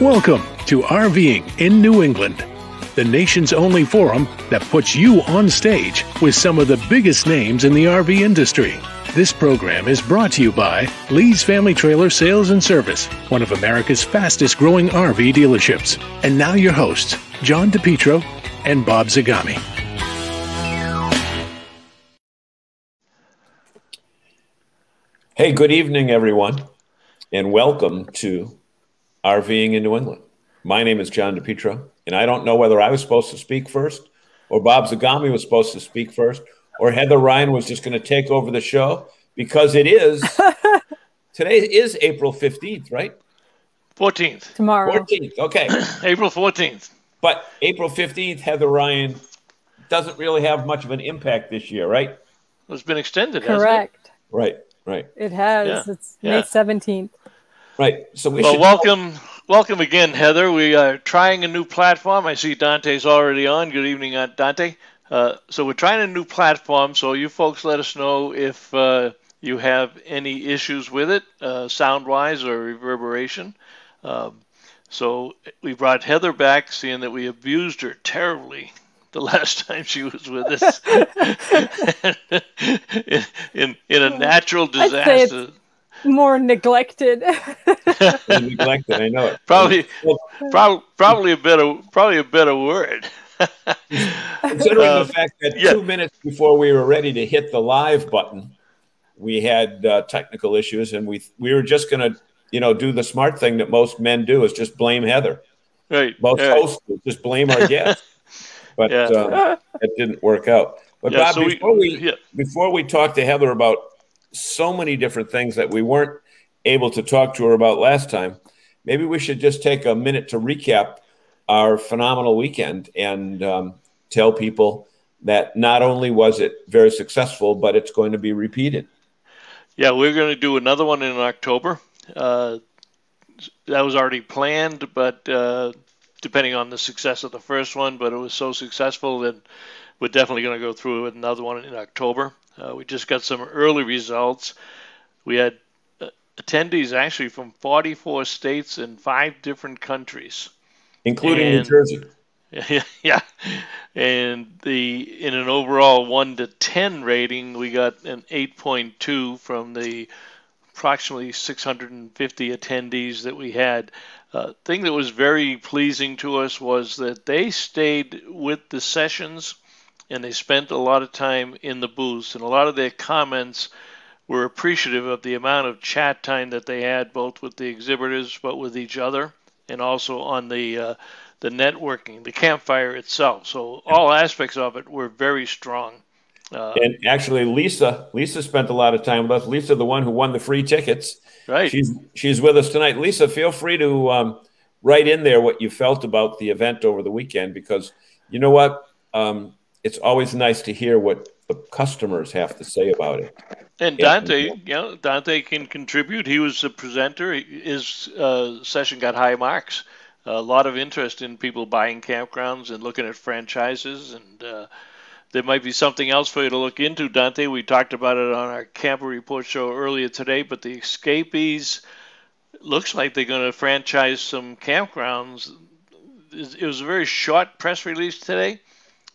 Welcome to RVing in New England, the nation's only forum that puts you on stage with some of the biggest names in the RV industry. This program is brought to you by Lee's Family Trailer Sales and Service, one of America's fastest growing RV dealerships. And now your hosts, John DePietro and Bob Zagami. Hey, good evening, everyone, and welcome to RVing in New England. My name is John DePietro, and I don't know whether I was supposed to speak first, or Bob Zagami was supposed to speak first, or Heather Ryan was just going to take over the show, because it is, today is April 15th, right? 14th. Tomorrow. 14th, okay. April 14th. But April 15th, Heather Ryan doesn't really have much of an impact this year, right? It's been extended, Correct. hasn't Right, right. It has. Yeah. It's May 17th. Right. So we Well, should welcome again, Heather. We are trying a new platform. I see Dante's already on. Good evening, Dante. So we're trying a new platform, so you folks let us know if you have any issues with it, sound-wise or reverberation. So we brought Heather back, seeing that we abused her terribly the last time she was with us in a natural disaster. More neglected. neglected, I know it. Probably a better word. Considering the fact that 2 minutes before we were ready to hit the live button, we had technical issues, and we were just going to, do the smart thing that most men do, is just blame Heather. Right. Most hosts just blame our guest, but it didn't work out. But Bob, so before we talk to Heather about so many different things that we weren't able to talk to her about last time, maybe we should just take a minute to recap our phenomenal weekend and tell people that not only was it very successful, but it's going to be repeated. Yeah, we're going to do another one in October. That was already planned, but depending on the success of the first one, but it was so successful that we're definitely going to go through with another one in October. We just got some early results. We had attendees actually from 44 states and 5 different countries, including New Jersey. Yeah, and in an overall 1 to 10 rating, we got an 8.2 from the approximately 650 attendees that we had. Thing that was very pleasing to us was that they stayed with the sessions, and they spent a lot of time in the booths, and a lot of their comments were appreciative of the amount of chat time that they had, both with the exhibitors, but with each other, and also on the networking, the campfire itself. So all aspects of it were very strong. And actually, Lisa spent a lot of time with us. Lisa, the one who won the free tickets. Right. She's with us tonight. Lisa, feel free to write in there what you felt about the event over the weekend, because you know what? It's always nice to hear what the customers have to say about it. And Dante, Dante can contribute. He was a presenter. His session got high marks. A lot of interest in people buying campgrounds and looking at franchises. And there might be something else for you to look into, Dante. We talked about it on our Camper Report show earlier today, but the Escapees looks like they're going to franchise some campgrounds. It was a very short press release today,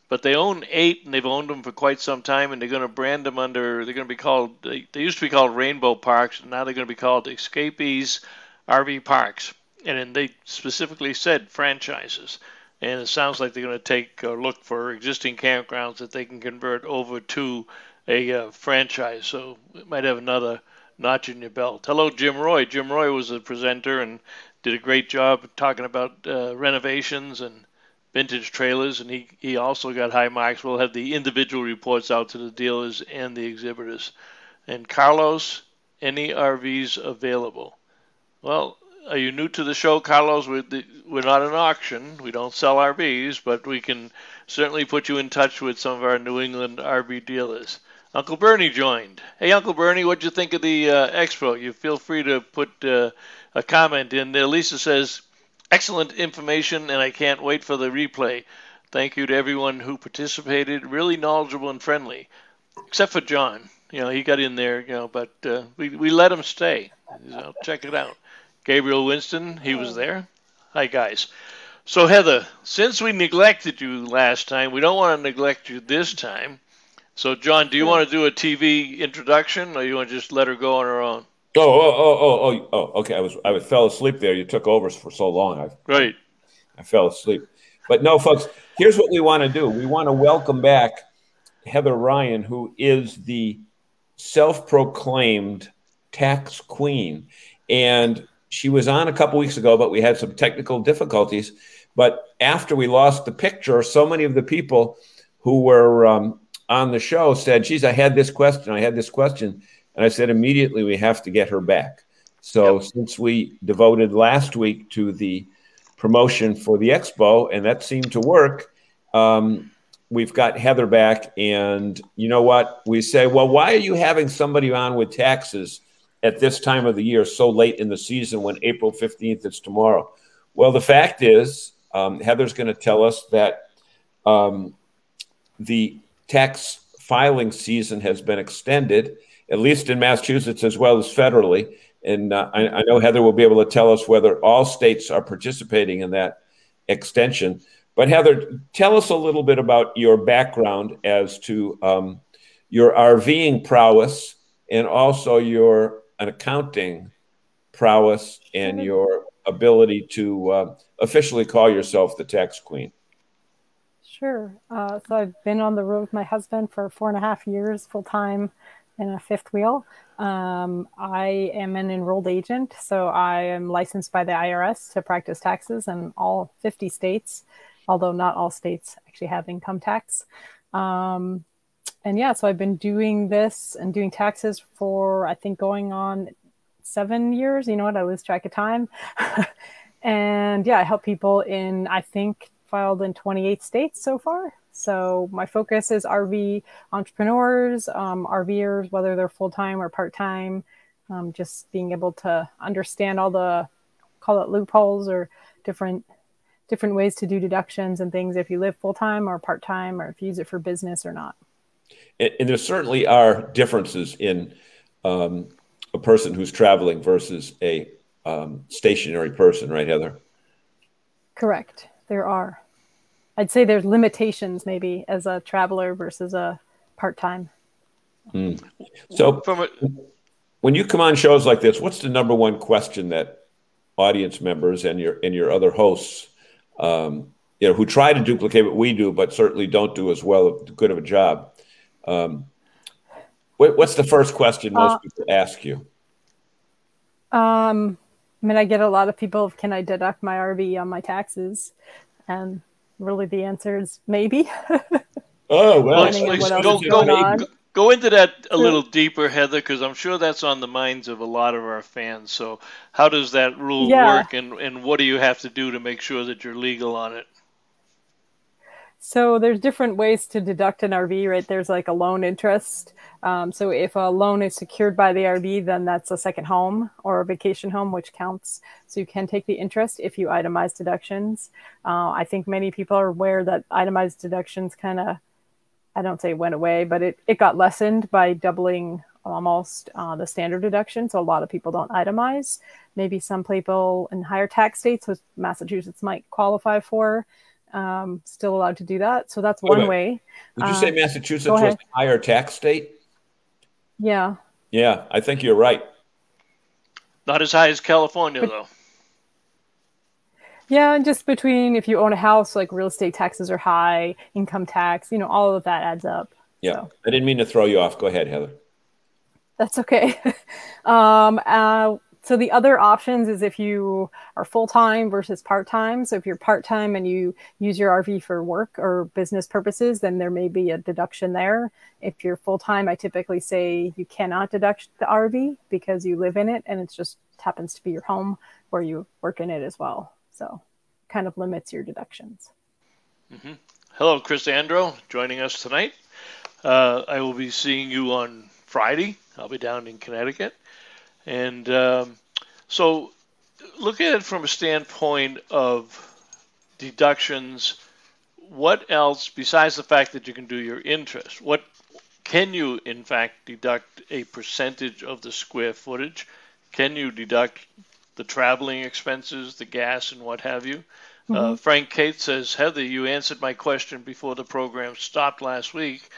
but they own 8, and they've owned them for quite some time, and they're going to brand them under, they're going to be called, they used to be called Rainbow Parks, and now they're going to be called Escapees RV Parks. And then they specifically said franchises. And it sounds like they're going to take a look for existing campgrounds that they can convert over to a franchise. So it might have another notch in your belt. Hello, Jim Roy. Jim Roy was a presenter and did a great job talking about renovations and vintage trailers, and he also got high marks. We'll have the individual reports out to the dealers and the exhibitors. And Carlos, any RVs available? Well, are you new to the show, Carlos? We're not an auction. We don't sell RVs, but we can certainly put you in touch with some of our New England RV dealers. Uncle Bernie joined. Hey, Uncle Bernie, what'd you think of the expo? You feel free to put a comment in there. Lisa says, excellent information, and I can't wait for the replay. Thank you to everyone who participated. Really knowledgeable and friendly, except for John. He got in there, but we let him stay. Check it out. Gabriel Winston, he was there. Hi, guys. So, Heather, since we neglected you last time, we don't want to neglect you this time. So, John, do you want to do a TV introduction, or you want to just let her go on her own? Okay. I fell asleep there. You took over for so long. Right. I fell asleep. But no, folks, here's what we want to do. We want to welcome back Heather Ryan, who is the self-proclaimed tax queen. And she was on a couple weeks ago, but we had some technical difficulties. But after we lost the picture, so many of the people who were on the show said, geez, I had this question. And I said, immediately, we have to get her back. So since we devoted last week to the promotion for the expo, and that seemed to work, we've got Heather back. And you know what? We say, well, why are you having somebody on with taxes at this time of the year, so late in the season when April 15th is tomorrow? Well, the fact is, Heather's going to tell us that the tax filing season has been extended, at least in Massachusetts as well as federally. And I know Heather will be able to tell us whether all states are participating in that extension. But Heather, tell us a little bit about your background as to your RVing prowess and also your accounting prowess and your ability to officially call yourself the tax queen. Sure. So I've been on the road with my husband for 4.5 years, full-time in a fifth wheel. I am an enrolled agent, so I am licensed by the IRS to practice taxes in all 50 states, although not all states actually have income tax. And yeah, so I've been doing this and doing taxes for, I think, going on 7 years. You know what? I lose track of time. And yeah, I help people in, I think, filed in 28 states so far. So my focus is RV entrepreneurs, RVers, whether they're full-time or part-time, just being able to understand all the, call it loopholes or different ways to do deductions and things if you live full-time or part-time, or if you use it for business or not. And there certainly are differences in a person who's traveling versus a stationary person, right, Heather? Correct. There are. I'd say there's limitations maybe as a traveler versus a part-time. So when you come on shows like this, what's the number one question that audience members and your other hosts, who try to duplicate what we do, but certainly don't do as good of a job, what's the first question most people ask you? I mean, I get a lot of people, can I deduct my RV on my taxes? And really the answer is maybe. Oh, well. Go into that a little deeper, Heather, because I'm sure that's on the minds of a lot of our fans. So how does that rule work, and what do you have to do to make sure that you're legal on it? So there's different ways to deduct an RV, right? There's like a loan interest. So if a loan is secured by the RV, then that's a second home or a vacation home, which counts. So you can take the interest if you itemize deductions. I think many people are aware that itemized deductions kind of, I don't say went away, but it got lessened by doubling almost the standard deduction. So a lot of people don't itemize. Maybe some people in higher tax states, which Massachusetts might qualify for, still allowed to do that. So that's one way. Would you say Massachusetts was a higher tax state? Yeah. Yeah, I think you're right. Not as high as California, though. Yeah, and just between, if you own a house, like real estate taxes are high, income tax, all of that adds up. Yeah, so. I didn't mean to throw you off. Go ahead, Heather. That's okay. So the other options is if you are full-time versus part-time. So if you're part-time and you use your RV for work or business purposes, then there may be a deduction there. If you're full-time, I typically say you cannot deduct the RV because you live in it and it just happens to be your home where you work in it as well. So kind of limits your deductions. Mm-hmm. Hello, Chris Andro, joining us tonight. I will be seeing you on Friday. I'll be down in Connecticut. And so look at it from a standpoint of deductions. What else, besides the fact that you can do your interest, what can you, in fact, deduct a percentage of the square footage? Can you deduct the traveling expenses, the gas, and what have you. Mm-hmm. Frank Kate says, Heather, you answered my question before the program stopped last week.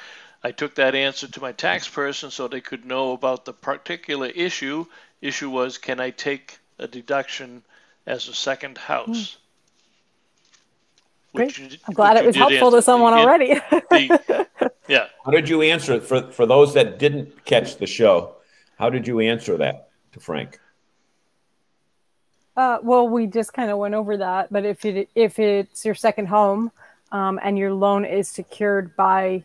I took that answer to my tax person so they could know about the particular issue. Issue was, can I take a deduction as a second house? Great. I'm glad it was helpful to someone already. Yeah. How did you answer it for those that didn't catch the show? How did you answer that to Frank? Well, we just kind of went over that. But if it's your second home and your loan is secured by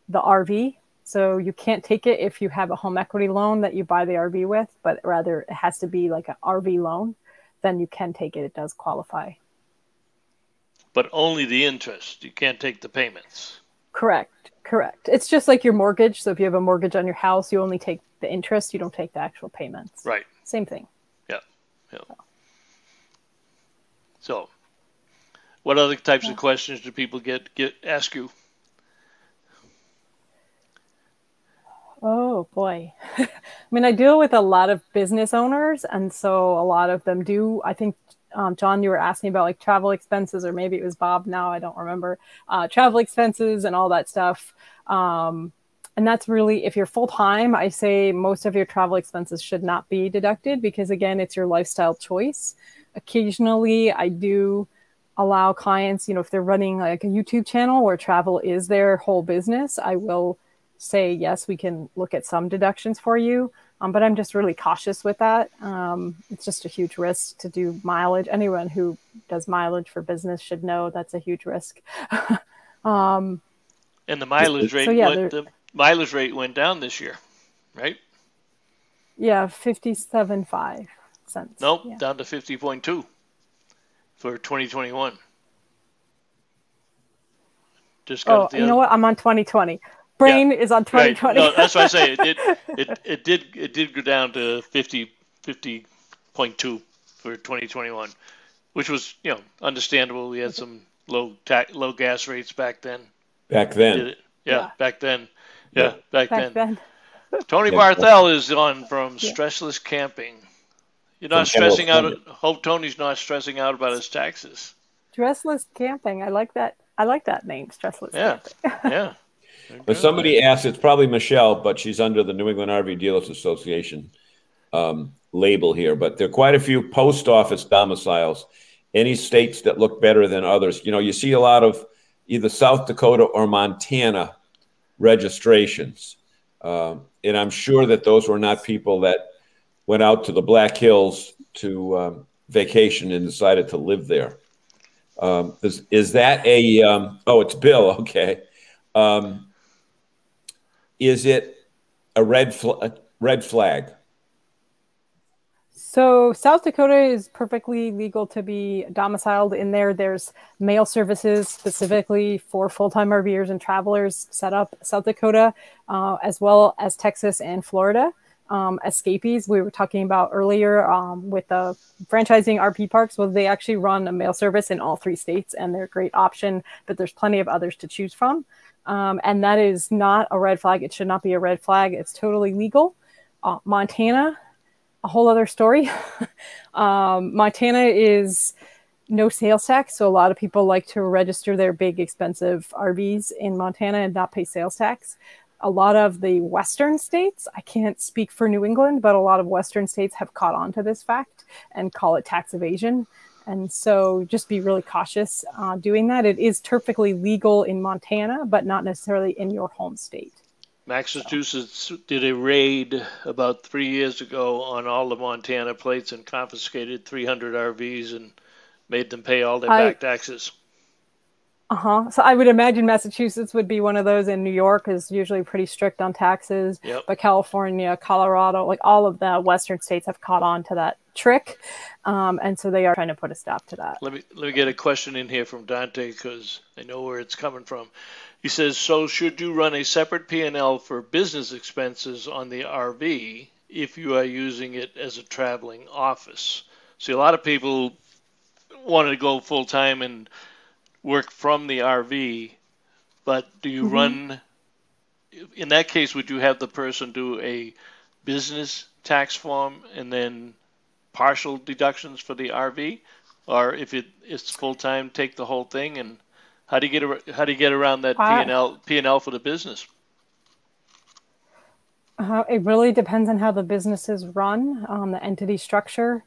the RV, so you can't take it if you have a home equity loan that you buy the RV with, but rather it has to be like an RV loan, then you can take it. It does qualify. But only the interest. You can't take the payments. Correct. It's just like your mortgage. So if you have a mortgage on your house, you only take the interest. You don't take the actual payments. Right. Same thing. Yeah. So what other types of questions do people ask you? Oh, boy. I mean, I deal with a lot of business owners, and so a lot of them do. I think, John, you were asking about like travel expenses, or maybe it was Bob now, I don't remember, travel expenses and all that stuff. And that's really, if you're full-time, I say most of your travel expenses should not be deducted because, again, it's your lifestyle choice. Occasionally, I do allow clients, if they're running like a YouTube channel where travel is their whole business, I will say, yes, we can look at some deductions for you. But I'm just really cautious with that. It's just a huge risk to do mileage. Anyone who does mileage for business should know that's a huge risk. And the mileage rate, the mileage rate went down this year, right? Yeah, 57.5 cents. Nope, down to 50.2 for 2021. Just got you know what? I'm on 2020. Brain is on 2020. Right. No, that's what I say. It did go down to 50.2 for 2021, which was understandable. We had some low gas rates back then. Back then. Back then. Yeah, back then. Tony Barthel is on from Stressless Camping. You're not stressing out. Hope Tony's not stressing out about his taxes. Stressless Camping. I like that. I like that name, Stressless Camping. Yeah. But somebody asked, it's probably Michelle, but she's under the New England RV Dealers Association label here. But there are quite a few post office domiciles. Any states that look better than others? You see a lot of either South Dakota or Montana registrations. And I'm sure that those were not people that went out to the Black Hills to vacation and decided to live there. Is that a oh, it's Bill. Okay. Is it a red flag? So South Dakota is perfectly legal to be domiciled in there. There's mail services specifically for full-time RVers and travelers set up South Dakota, as well as Texas and Florida. Escapees we were talking about earlier with the franchising RP parks, well, they actually run a mail service in all 3 states, and they're a great option, but there's plenty of others to choose from. And that is not a red flag. It should not be a red flag. It's totally legal. Montana, a whole other story. Montana is no sales tax. So a lot of people like to register their big expensive RVs in Montana and not pay sales tax. A lot of the Western states, I can't speak for New England, but a lot of Western states have caught on to this fact and call it tax evasion. And so just be really cautious doing that. It is perfectly legal in Montana, but not necessarily in your home state. Massachusetts did a raid about 3 years ago on all the Montana plates and confiscated 300 RVs and made them pay all their back taxes. So I would imagine Massachusetts would be one of those, and New York is usually pretty strict on taxes. Yep. But California, Colorado, like all of the Western states have caught on to that trick. And so they are trying to put a stop to that. Let me get a question in here from Dante because I know where it's coming from. He says, so should you run a separate P&L for business expenses on the RV if you are using it as a traveling office? See, a lot of people want to go full-time and work from the RV, but do you run, in that case, would you have the person do a business tax form and then partial deductions for the RV, or if it's full time, take the whole thing? And how do you get around that P&L for the business? It really depends on how the business is run, the entity structure.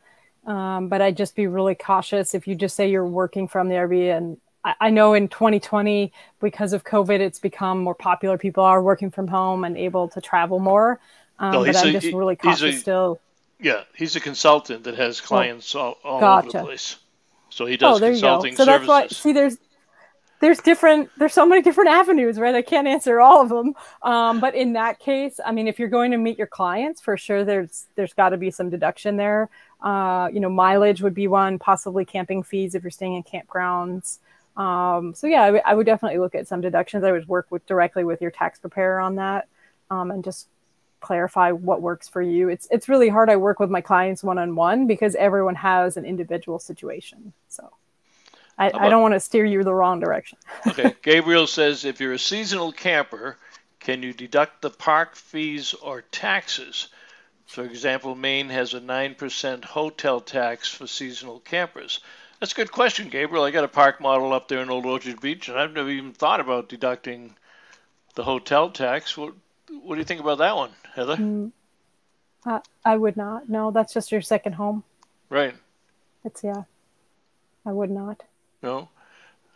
But I'd just be really cautious if you just say you're working from the RV. And I know in 2020, because of COVID, it's become more popular. People are working from home and able to travel more. But I'm just really cautious still. Yeah, he's a consultant that has clients all over the place. So he does consulting services. So that's why, see, there's so many different avenues, right? I can't answer all of them. But in that case, I mean, if you're going to meet your clients, for sure, there's got to be some deduction there. Mileage would be one, possibly camping fees if you're staying in campgrounds. So yeah, I would definitely look at some deductions. I would work directly with your tax preparer on that, and just clarify what works for you. It's really hard. I work with my clients one-on-one because everyone has an individual situation. So I don't want to steer you the wrong direction. Okay. Gabriel says, if you're a seasonal camper, can you deduct the park fees or taxes? For example, Maine has a 9% hotel tax for seasonal campers. That's a good question, Gabriel. I got a park model up there in Old Orchard Beach, and I've never even thought about deducting the hotel tax. What do you think about that one, Heather? I would not. No, that's just your second home. Right. I would not. No.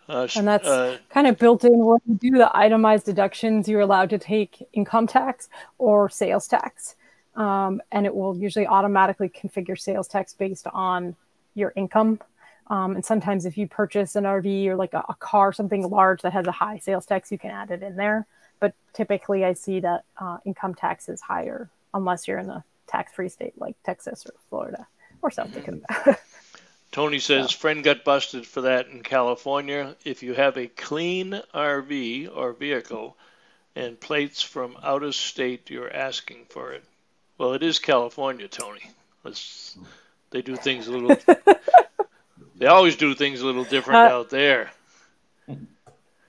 And that's kind of built in when you do the itemized deductions. You're allowed to take income tax or sales tax. And it will usually automatically configure sales tax based on your income. And sometimes if you purchase an RV or like a car, something large that has a high sales tax, you can add it in there. But typically I see that income tax is higher unless you're in a tax-free state like Texas or Florida or South Dakota. Tony says, friend got busted for that in California. If you have a clean RV or vehicle and plates from out of state, you're asking for it. Well, it is California, Tony. They do things a little... They always do things a little different out there.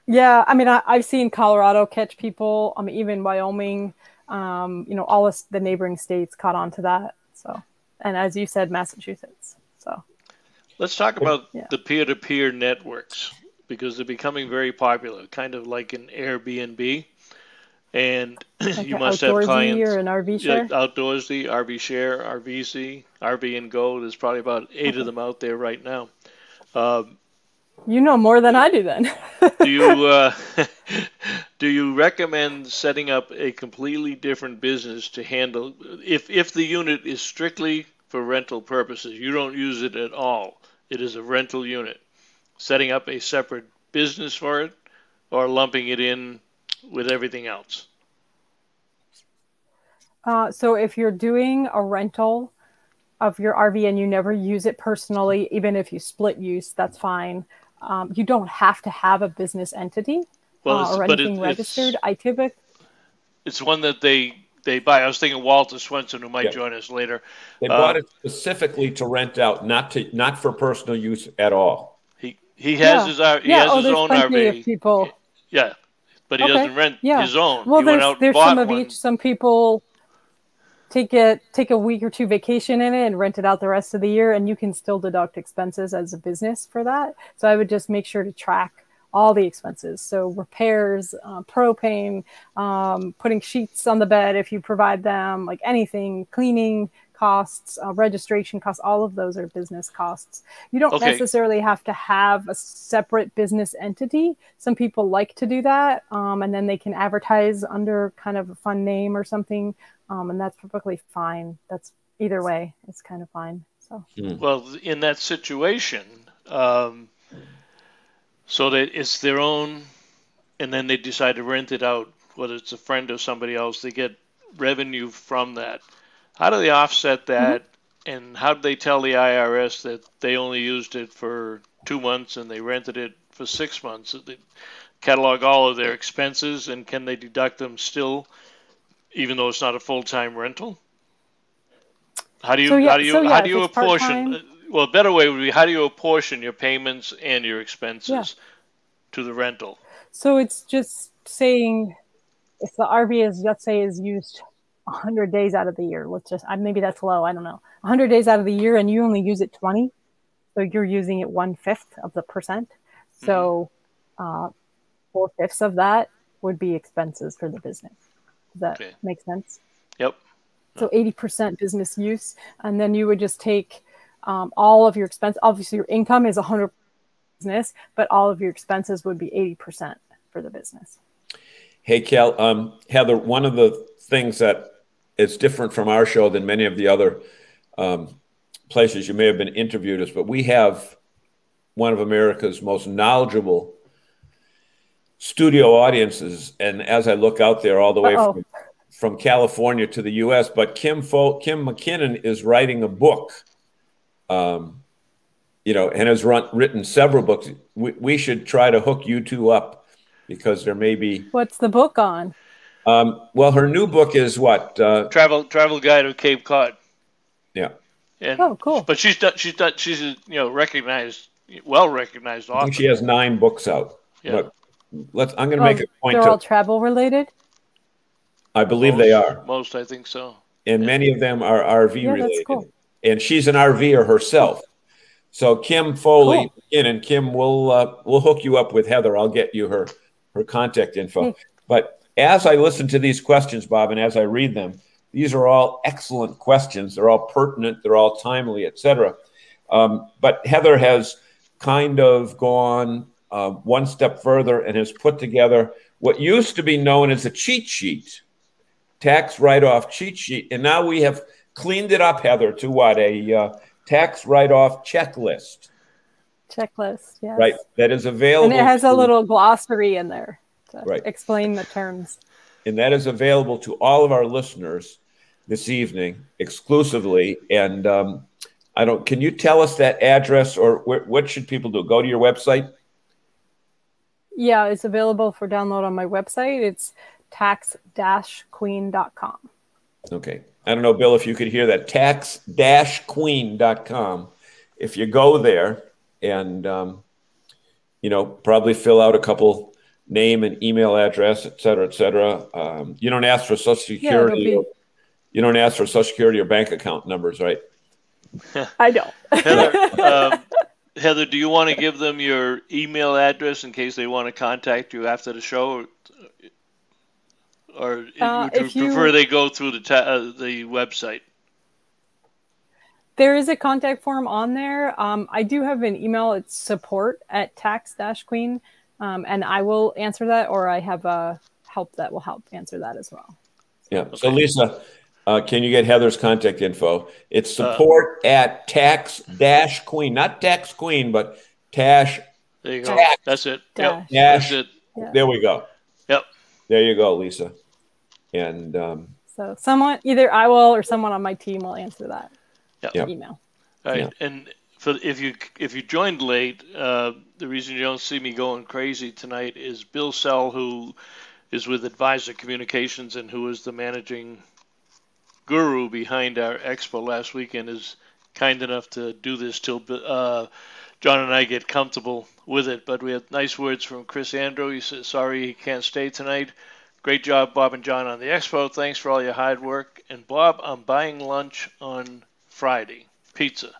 Yeah, I mean, I've seen Colorado catch people. I mean, even Wyoming, all of the neighboring states caught on to that. So, and as you said, Massachusetts. So, let's talk about the peer-to-peer networks because they're becoming very popular, kind of like an Airbnb. And like you must have clients. Or an RV share? Outdoorsy, RV Share, RVC, RV and Go. There's probably about 8 of them out there right now. You know more than I do then. Do you recommend setting up a completely different business to handle if the unit is strictly for rental purposes, you don't use it at all, it is a rental unit, setting up a separate business for it or lumping it in with everything else? So if you're doing a rental of your RV and you never use it personally, even if you split use, that's fine. You don't have to have a business entity or anything registered. It's one that they buy. I was thinking Walter Swenson, who might join us later. They bought it specifically to rent out, not for personal use at all. He has his own RV. People. Yeah, but he doesn't rent his own. Well, he went out there's and bought some of one. each. Some people take a week or two vacation in it and rent it out the rest of the year, and you can still deduct expenses as a business for that. So I would just make sure to track all the expenses. So repairs, propane, putting sheets on the bed if you provide them, like anything, cleaning costs, registration costs, all of those are business costs. You don't necessarily have to have a separate business entity. Some people like to do that, and then they can advertise under kind of a fun name or something, and that's perfectly fine. That's either way, it's kind of fine. So, well, in that situation, so that it's their own, and then they decide to rent it out, whether it's a friend or somebody else, they get revenue from that. How do they offset that, and how do they tell the IRS that they only used it for 2 months and they rented it for 6 months? They catalog all of their expenses, and can they deduct them still, even though it's not a full-time rental? How do you apportion? Well, a better way would be, how do you apportion your payments and your expenses to the rental? So it's just saying if the RV is, let's say, is used 100 days out of the year. Let's just, maybe that's low. I don't know. 100 days out of the year and you only use it 20. So you're using it 1/5 of the percent. So 4/5 of that would be expenses for the business. Does that make sense? Yep. So 80% business use. And then you would just take all of your expense. Obviously your income is 100% business, but all of your expenses would be 80% for the business. Hey, Cal, Heather, one of the things that is different from our show than many of the other places you may have been interviewed is, but we have one of America's most knowledgeable studio audiences. And as I look out there all the way from California to the U.S., but Kim McKinnon is writing a book, and has written several books. We should try to hook you two up, because there may be. What's the book on? Well, her new book is what? Travel Guide to Cape Cod. Yeah. And, cool. But she's a well-recognized author. I think she has 9 books out. Yeah. But I'm going to make a point. They're all travel related? I believe they are. Most, I think so. And many of them are RV related. That's cool. And she's an RVer herself. So Kim Foley, and Kim, we'll hook you up with Heather. I'll get you her contact info. But as I listen to these questions, Bob, and as I read them, these are all excellent questions. They're all pertinent. They're all timely, et cetera. But Heather has kind of gone one step further and has put together what used to be known as a cheat sheet, tax write-off cheat sheet. And now we have cleaned it up, Heather, to what? A tax write-off checklist. Checklist, yes. Right, that is available. And it has a little glossary in there to explain the terms. And that is available to all of our listeners this evening exclusively. And can you tell us that address, or what should people do? Go to your website? Yeah, it's available for download on my website. It's tax-queen.com. Okay. I don't know, Bill, if you could hear that, tax-queen.com. If you go there and, probably fill out a couple name and email address, et cetera, et cetera. You don't ask for Social Security. You don't ask for Social Security or bank account numbers, right? I don't. Heather, do you want to give them your email address in case they want to contact you after the show? Or would you prefer they go through the website? There is a contact form on there. I do have an email. It's support@tax-queen. And I will answer that, or I have a help that will help answer that as well. Yeah. Okay. So Lisa, can you get Heather's contact info? It's support@tax-queen, not tax queen, but tax. There you go. That's it. Yep. That's it. Yeah. There we go. Yep. There you go, Lisa. And so someone, either I will or someone on my team will answer that email. All right. Yeah. And if you joined late, the reason you don't see me going crazy tonight is Bill Sell, who is with Advisor Communications and who is the managing guru behind our expo last weekend, is kind enough to do this till John and I get comfortable with it. But we have nice words from Chris Andrew. He says, sorry he can't stay tonight. Great job, Bob and John, on the expo. Thanks for all your hard work. And Bob, I'm buying lunch on Friday. Pizza.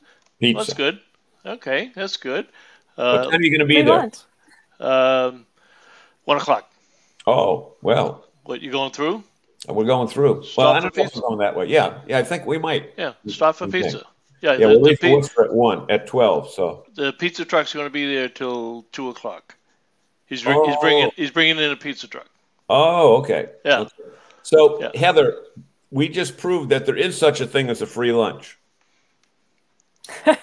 Well, that's good. Okay, that's good. What time are you going to be there? 1 o'clock. Oh, well. What, you going through? We're going through. Stop I don't know if we're going that way. Yeah, I think we might. Yeah, stop for pizza. Yeah, we'll leave for Worcester at 12. So the pizza truck's going to be there till 2 o'clock. He's bringing in a pizza truck. Oh, okay. Yeah. Okay. So Heather, we just proved that there is such a thing as a free lunch. I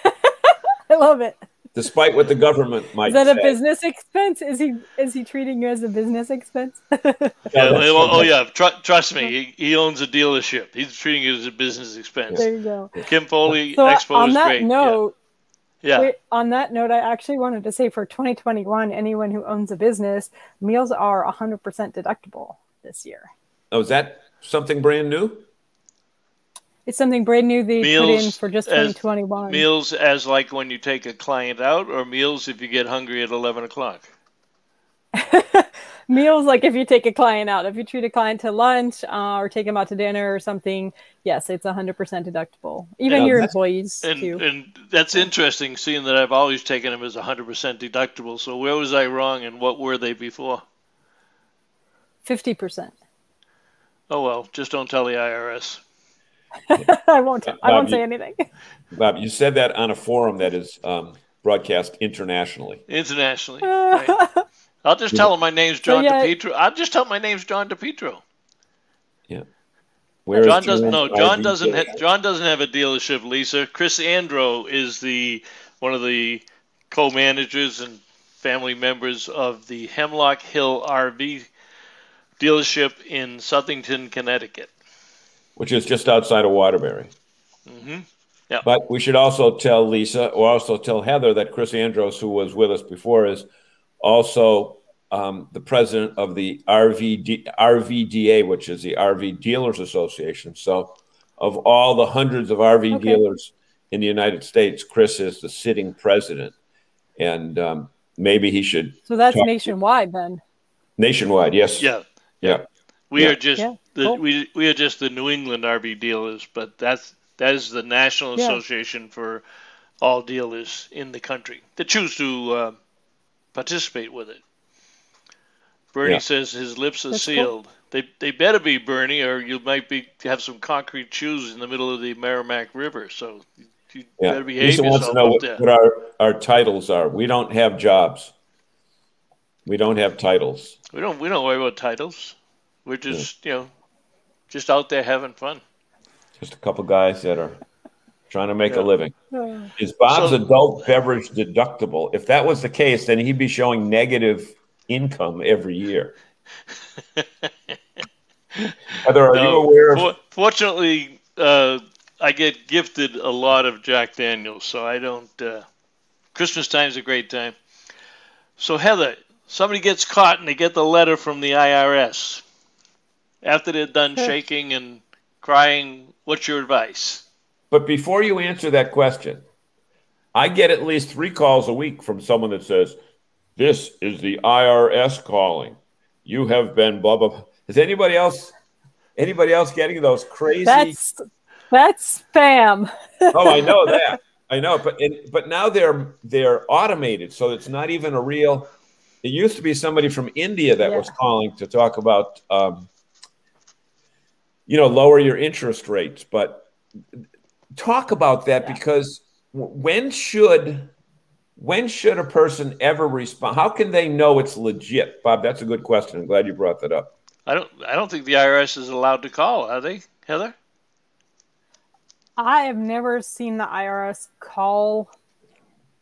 love it. Despite what the government might say. Is that a business expense? Is he treating you as a business expense? Trust me, he owns a dealership. He's treating it as a business expense. There you go. Kim Foley, Expo is great. On that note, I actually wanted to say for 2021, anyone who owns a business, meals are 100% deductible this year. Oh, is that something brand new? It's something brand new they put in for just 2021. Meals as like when you take a client out, or meals if you get hungry at 11 o'clock? Meals, like if you take a client out, if you treat a client to lunch or take them out to dinner or something, yes, it's 100% deductible. Even your employees too. And that's interesting, seeing that I've always taken them as 100% deductible. So where was I wrong, and what were they before? 50%. Oh well, just don't tell the IRS. I won't say anything. Bob, you said that on a forum that is broadcast internationally. Internationally, right. I'll just tell them my name's John DePietro. I'll just tell them my name's John DePietro. Yeah. John doesn't have a dealership, Lisa. Chris Andro is one of the co-managers and family members of the Hemlock Hill RV dealership in Southington, Connecticut, which is just outside of Waterbury. Mm-hmm. Yeah. But we should also tell Lisa, or also tell Heather, that Chris Andros, who was with us before, is also the president of the RVDA, which is the RV Dealers Association. So of all the hundreds of RV dealers in the United States, Chris is the sitting president. And maybe he should. So that's nationwide then. Nationwide, yes. Yeah. Yeah. We are just we are just the New England RV dealers, but that is the National Association for all dealers in the country that choose to participate with it. Bernie says his lips are sealed. Cool. They better be, Bernie, or you might have some concrete shoes in the middle of the Merrimack River. So you better behave Lisa yourself wants to know up there. what our titles are. We don't have jobs. We don't have titles. We don't worry about titles. We're just just out there having fun. Just a couple guys that are trying to make a living. Is Bob's adult beverage deductible? If that was the case, then he'd be showing negative income every year. Heather, are you aware of? Fortunately, I get gifted a lot of Jack Daniels, so I don't. Christmas time is a great time. So Heather, somebody gets caught and they get the letter from the IRS. After they're done shaking and crying, what's your advice? But before you answer that question, I get at least 3 calls a week from someone that says, "This is the IRS calling. You have been blah, blah, blah." Is anybody else getting those crazy? That's spam. Oh, I know that. I know, but now they're automated, so it's not even a real. It used to be somebody from India that was calling to talk about, lower your interest rates. But talk about that, because when should a person ever respond? How can they know it's legit? Bob, that's a good question. I'm glad you brought that up. I don't think the IRS is allowed to call, are they, Heather? I have never seen the IRS call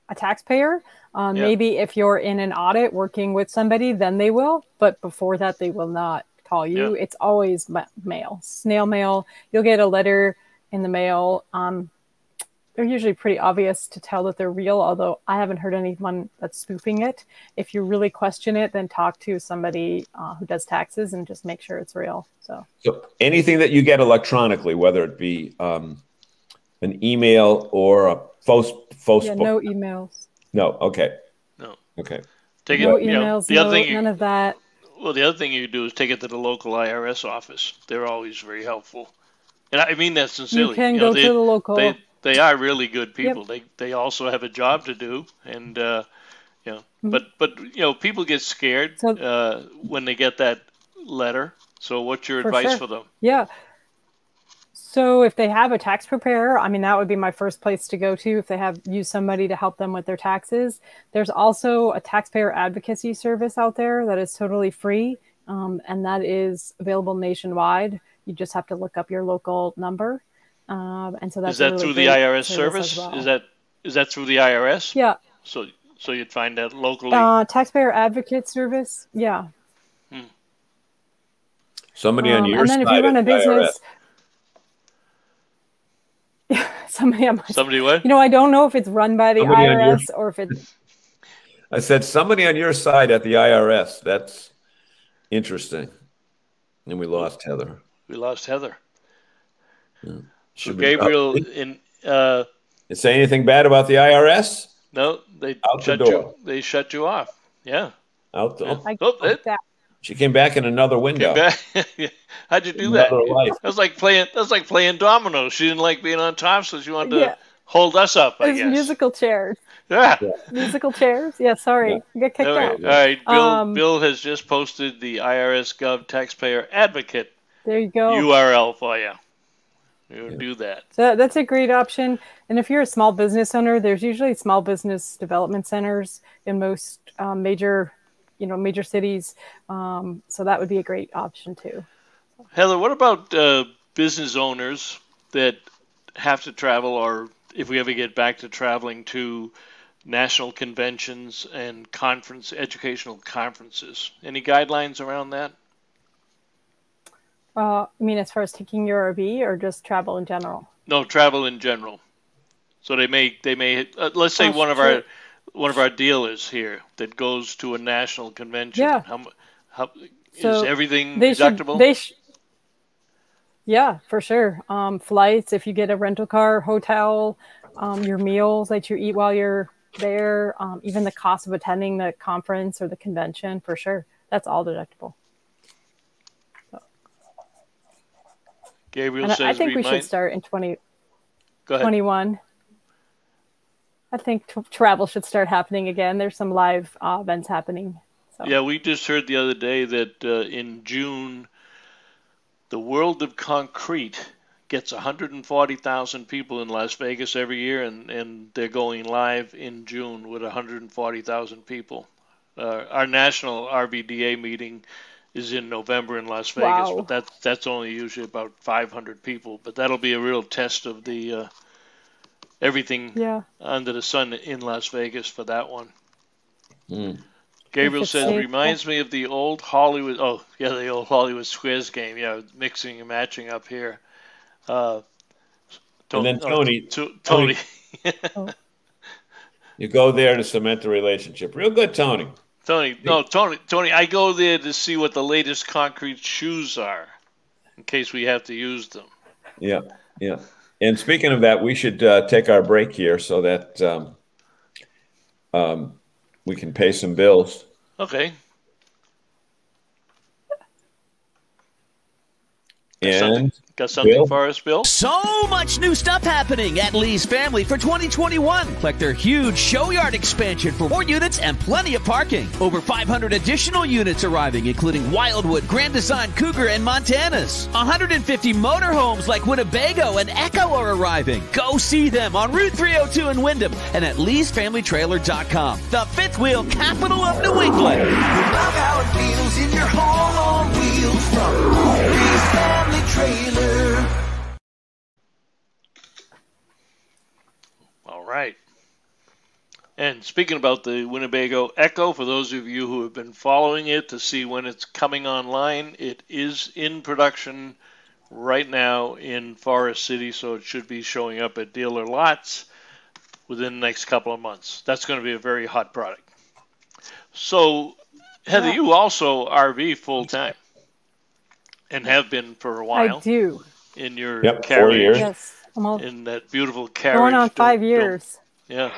a taxpayer. Maybe if you're in an audit working with somebody, then they will. But before that, they will not call you. It's always mail, snail mail. You'll get a letter in the mail. They're usually pretty obvious to tell that they're real, although I haven't heard anyone that's spoofing it. If you really question it, then talk to somebody who does taxes and just make sure it's real. So anything that you get electronically, whether it be an email or a post. No emails. No. Okay. No. Okay. Take no it, emails. None of that. Well, the other thing you do is take it to the local IRS office. They're always very helpful, and I mean that sincerely. You can go to the local. They are really good people. Yep. They also have a job to do, and but people get scared when they get that letter. So what's your advice for them? Yeah. So if they have a tax preparer, I mean, that would be my first place to go to if they have used somebody to help them with their taxes. There's also a taxpayer advocacy service out there that is totally free, and that is available nationwide. You just have to look up your local number. And so that's is that really through the IRS service? Well. Is that through the IRS? Yeah. So you'd find that locally. Taxpayer advocate service. Yeah. Somebody on your and then side. If you run a business. Somebody what? I don't know if it's run by the IRS or if it's. I said somebody on your side at the IRS. That's interesting. And we lost Heather. Yeah. So Gabriel, say anything bad about the IRS? No, they shut you off. Yeah. Out the She came back in another window. How'd you do that? Life. That was like playing dominoes. She didn't like being on top, so she wanted to hold us up, I guess. Musical chairs. Yeah. Musical chairs? Yeah, sorry. Yeah. You got kicked out. All right. Bill has just posted the IRS Gov Taxpayer Advocate there you go. URL for you. You'll do that. So that's a great option. And if you're a small business owner, there's usually small business development centers in most major cities. So that would be a great option too. Heather, what about business owners that have to travel, or if we ever get back to traveling to national conventions and educational conferences? Any guidelines around that? I mean, as far as taking your RV or just travel in general? No, travel in general. So they may let's say one of our dealers here that goes to a national convention. Yeah. How is everything deductible? Yeah, for sure. Flights, if you get a rental car, hotel, your meals that you eat while you're there, even the cost of attending the conference or the convention, for sure. That's all deductible. Gabriel says, I think we should start in 2021. I think travel should start happening again. There's some live events happening. So. Yeah, we just heard the other day that in June, the World of Concrete gets 140,000 people in Las Vegas every year, and they're going live in June with 140,000 people. Our national RVDA meeting is in November in Las Vegas, but that's only usually about 500 people. But that'll be a real test of the everything under the sun in Las Vegas for that one. Gabriel says, reminds me of the old Hollywood. Oh, yeah, the old Hollywood Squares game. Yeah, mixing and matching up here. And then Tony. Tony. You go there to cement the relationship. Real good, Tony. Tony, I go there to see what the latest concrete shoes are, in case we have to use them. Yeah. And speaking of that, we should take our break here so that we can pay some bills. Okay. Got something for us, Bill? So much new stuff happening at Lee's Family for 2021. Like their huge show yard expansion for more units and plenty of parking. Over 500 additional units arriving, including Wildwood, Grand Design, Cougar, and Montanas. 150 motorhomes like Winnebago and Echo are arriving. Go see them on Route 302 in Wyndham and at Lee'sFamilyTrailer.com. The fifth wheel capital of New England. Love how it feels in your home on wheels from Lee's Family Trailer. All right. And speaking about the Winnebago Echo, for those of you who have been following it to see when it's coming online, it is in production right now in Forest City, so it should be showing up at dealer lots within the next couple of months. That's going to be a very hot product. So, Heather, you also RV full-time and have been for a while. I do. In your carriage. 4 years. Yes. In that beautiful carriage. Going on 5 years. Yeah.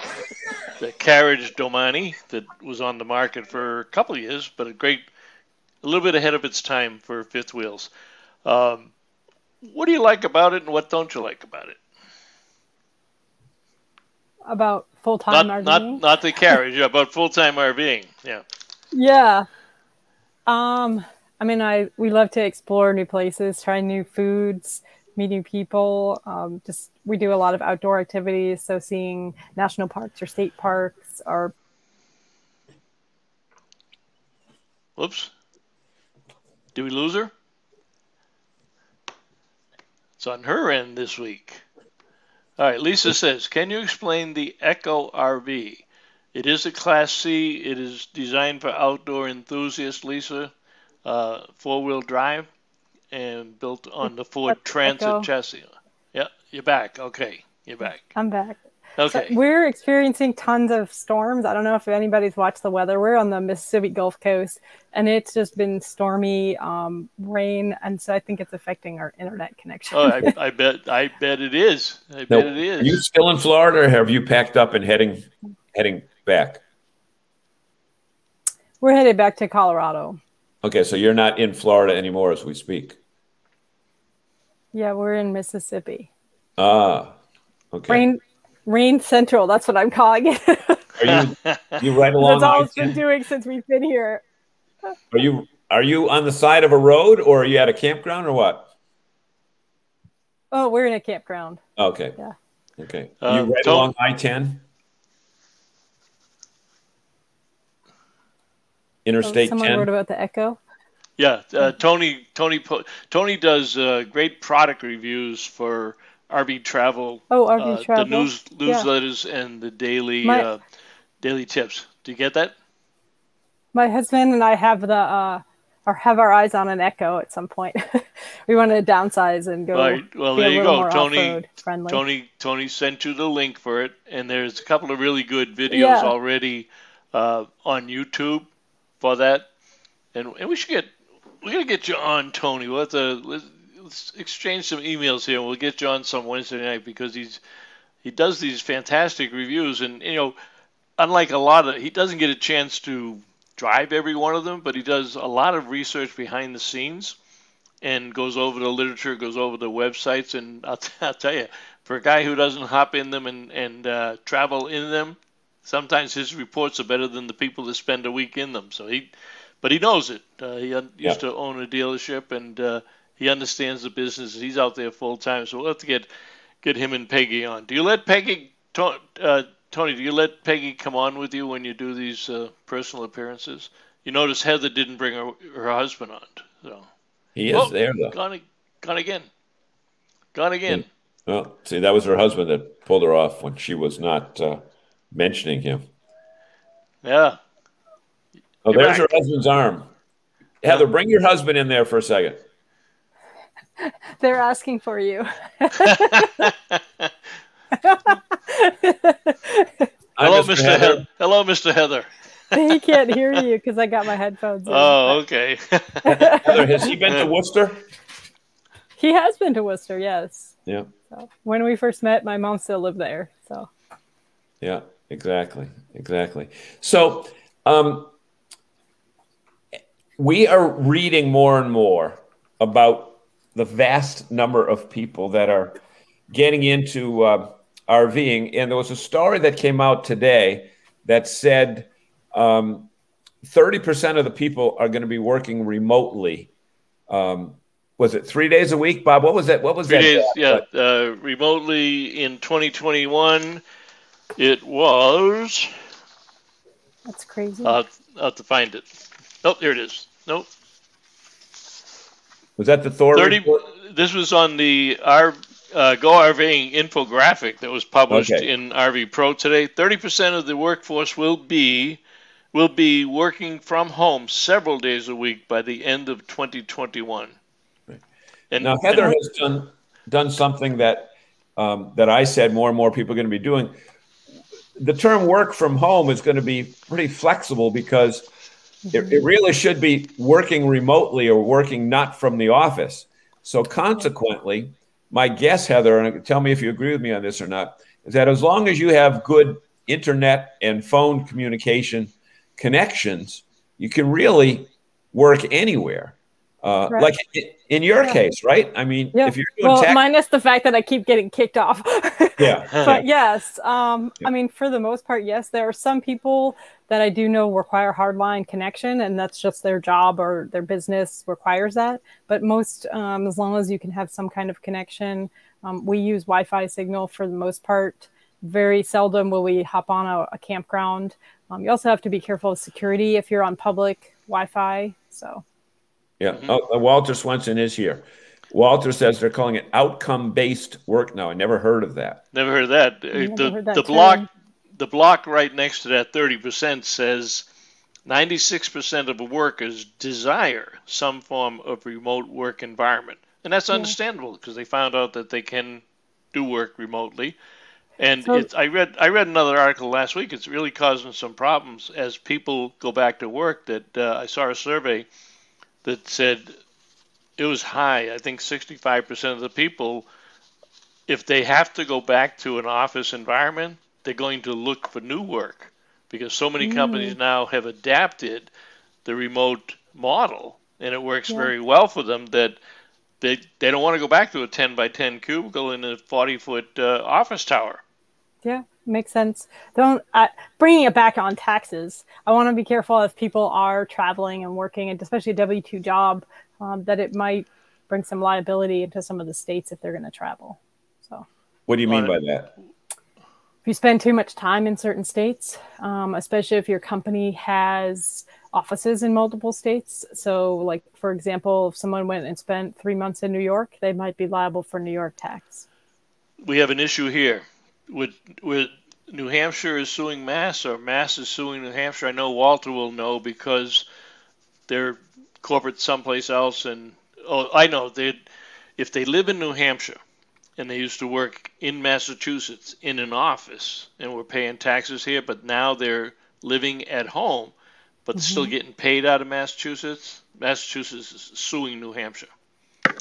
The carriage Domani that was on the market for a couple of years, but a little bit ahead of its time for fifth wheels. What do you like about it and what don't you like about it? About full-time RVing? Not the carriage, about full-time RVing. Yeah. Yeah. I mean, we love to explore new places, try new foods, meet new people. We do a lot of outdoor activities, so seeing national parks or state parks or. Whoops! Did we lose her? It's on her end this week. All right, Lisa says, can you explain the Echo RV? It is a Class C. It is designed for outdoor enthusiasts, Lisa. 4-wheel drive and built on the Ford Transit Echo. chassis. Yeah, you're back. Okay, you're back. I'm back. Okay. So we're experiencing tons of storms. I don't know if anybody's watched the weather. We're on the Mississippi Gulf Coast, and it's just been stormy, rain, and so I think it's affecting our internet connection. Oh, I bet it is. I bet it is. Are you still in Florida, or have you packed up and heading back? We're headed back to Colorado. Okay, so you're not in Florida anymore as we speak. Yeah, we're in Mississippi. Ah, okay. Rain Central, that's what I'm calling it. Are you right along That's all it's been I-10? doing since we've been here. Are you on the side of a road, or are you at a campground, or what? Oh, we're in a campground. Okay. Yeah. Okay. You right along I-10? Interstate Someone 10? wrote about the echo. Yeah, Tony does great product reviews for RV Travel. RV Travel. The newsletters and the daily daily tips. Do you get that? My husband and I have have our eyes on an echo at some point. We want to downsize and go. Right. Well, be there a you little go. more off-road friendly. Tony sent you the link for it, and there's a couple of really good videos already on YouTube for that. And we gotta get you on, Tony. Let's exchange some emails here, and we'll get you on some Wednesday night, because he does these fantastic reviews, and unlike he doesn't get a chance to drive every one of them, but he does a lot of research behind the scenes and goes over the literature, goes over the websites, and I'll tell you, for a guy who doesn't hop in them and travel in them, sometimes his reports are better than the people that spend a week in them. But he knows it. He used to own a dealership, and he understands the business. He's out there full time, so we'll have to get him and Peggy on. Do you let Peggy, Tony? Do you let Peggy come on with you when you do these personal appearances? You notice Heather didn't bring her husband on, so He is there though. Gone again. Yeah. Well, see, that was her husband that pulled her off when she was not mentioning him. Yeah. Oh, there's her husband's arm. Heather, bring your husband in there for a second. They're asking for you. Hello, Mr. Heather. Hello, Mr. Heather. He can't hear you because I got my headphones in. Oh, okay. Heather, has he been to Worcester? He has been to Worcester, yes. Yeah. So, when we first met, my mom still lived there. So. Yeah, exactly. So we are reading more and more about the vast number of people that are getting into RVing. And there was a story that came out today that said 30% of the people are going to be working remotely. Was it 3 days a week, Bob? What was that? 3 days, yeah. Remotely in 2021, it was... That's crazy. I'll have to find it. Oh, there it is. Nope. Was that the Thor 30? report? This was on the Go RVing infographic that was published in RV Pro today. 30% of the workforce will be working from home several days a week by the end of 2021. Right. And now Heather has done something that I said more and more people are going to be doing. The term work from home is going to be pretty flexible, because it really should be working remotely or working not from the office. So consequently, my guess, Heather, and tell me if you agree with me on this or not, is that as long as you have good internet and phone communication connections, you can really work anywhere. Right. Like in your case, right? I mean, if you're doing tech, minus the fact that I keep getting kicked off. Yeah. But yes, I mean, for the most part, yes, there are some people that I do know require hardline connection, and that's just their job or their business requires that. But most, as long as you can have some kind of connection, we use Wi-Fi signal for the most part. Very seldom will we hop on a campground. You also have to be careful of security if you're on public Wi-Fi. So. Yeah. Oh, Walter Swenson is here. Walter says they're calling it outcome-based work now. I never heard of that. Never heard of that. The block right next to that 30% says 96% of workers desire some form of remote work environment. And that's understandable, because they found out that they can do work remotely. And I read another article last week. It's really causing some problems as people go back to work. That I saw a survey that said it was high. I think 65% of the people, if they have to go back to an office environment, they're going to look for new work, because so many companies now have adapted the remote model, and it works very well for them, that they don't want to go back to a 10 by 10 cubicle in a 40-foot office tower. Yeah, makes sense. Bringing it back on taxes, I want to be careful if people are traveling and working, and especially a W-2 job, that it might bring some liability into some of the states if they're going to travel. So, what do you mean by that? If you spend too much time in certain states, especially if your company has offices in multiple states. So, like, for example, if someone went and spent 3 months in New York, they might be liable for New York tax. We have an issue here with New Hampshire is suing Mass, or Mass is suing New Hampshire. I know Walter will know because they're corporate someplace else. And I know if they live in New Hampshire and they used to work in Massachusetts in an office and were paying taxes here, but now they're living at home, but still getting paid out of Massachusetts. Massachusetts is suing New Hampshire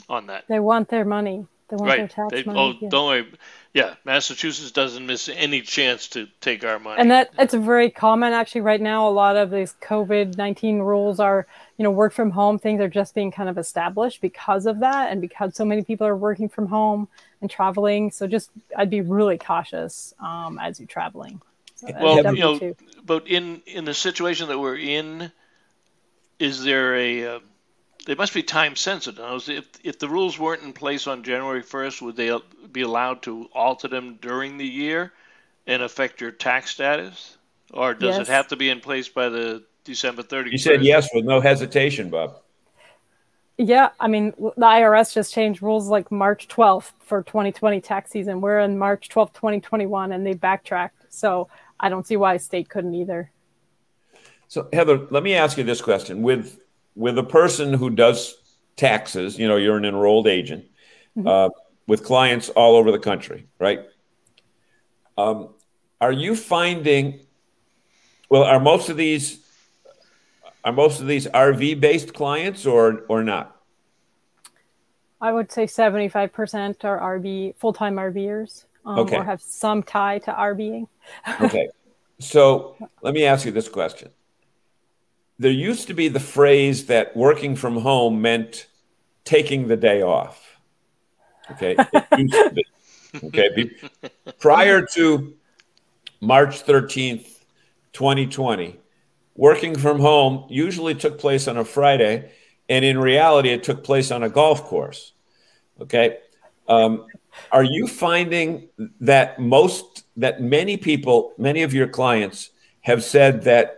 on that. They want their money. They want their tax money. Don't worry. Yeah, Massachusetts doesn't miss any chance to take our money. And it's very common, actually, right now. A lot of these COVID-19 rules are, work from home. Things are just being kind of established because of that, and because so many people are working from home and traveling. So I'd be really cautious as you're traveling. So, well, but in the situation that we're in, is there they must be time sensitive. If the rules weren't in place on January 1st, would they be allowed to alter them during the year and affect your tax status? Or does it have to be in place by the December 31st? You said yes with no hesitation, Bob. Yeah, I mean, the IRS just changed rules like March 12th for 2020 tax season. We're in March 12th, 2021, and they backtracked. So I don't see why a state couldn't either. So, Heather, let me ask you this question. With a person who does taxes, you're an enrolled agent with clients all over the country, right? Are you finding, are most of these RV-based clients or not? I would say 75% are full-time RVers, or have some tie to RVing. Okay. So let me ask you this question. There used to be the phrase that working from home meant taking the day off. Okay. It used to be. Okay. Prior to March 13th, 2020, working from home usually took place on a Friday, and in reality, it took place on a golf course. Okay. Are you finding that many of your clients have said that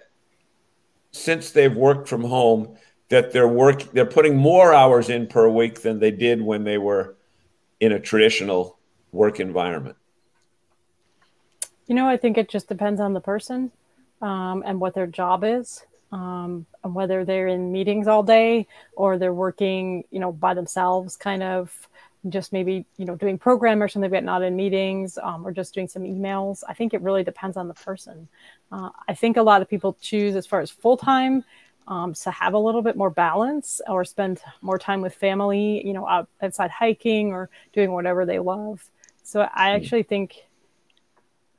since they've worked from home, that they're putting more hours in per week than they did when they were in a traditional work environment? I think it just depends on the person and what their job is, and whether they're in meetings all day or they're working, by themselves, kind of just maybe, doing program or something, but not in meetings, or just doing some emails. I think it really depends on the person. I think a lot of people choose, as far as full-time, to have a little bit more balance or spend more time with family, outside hiking or doing whatever they love. So I actually think,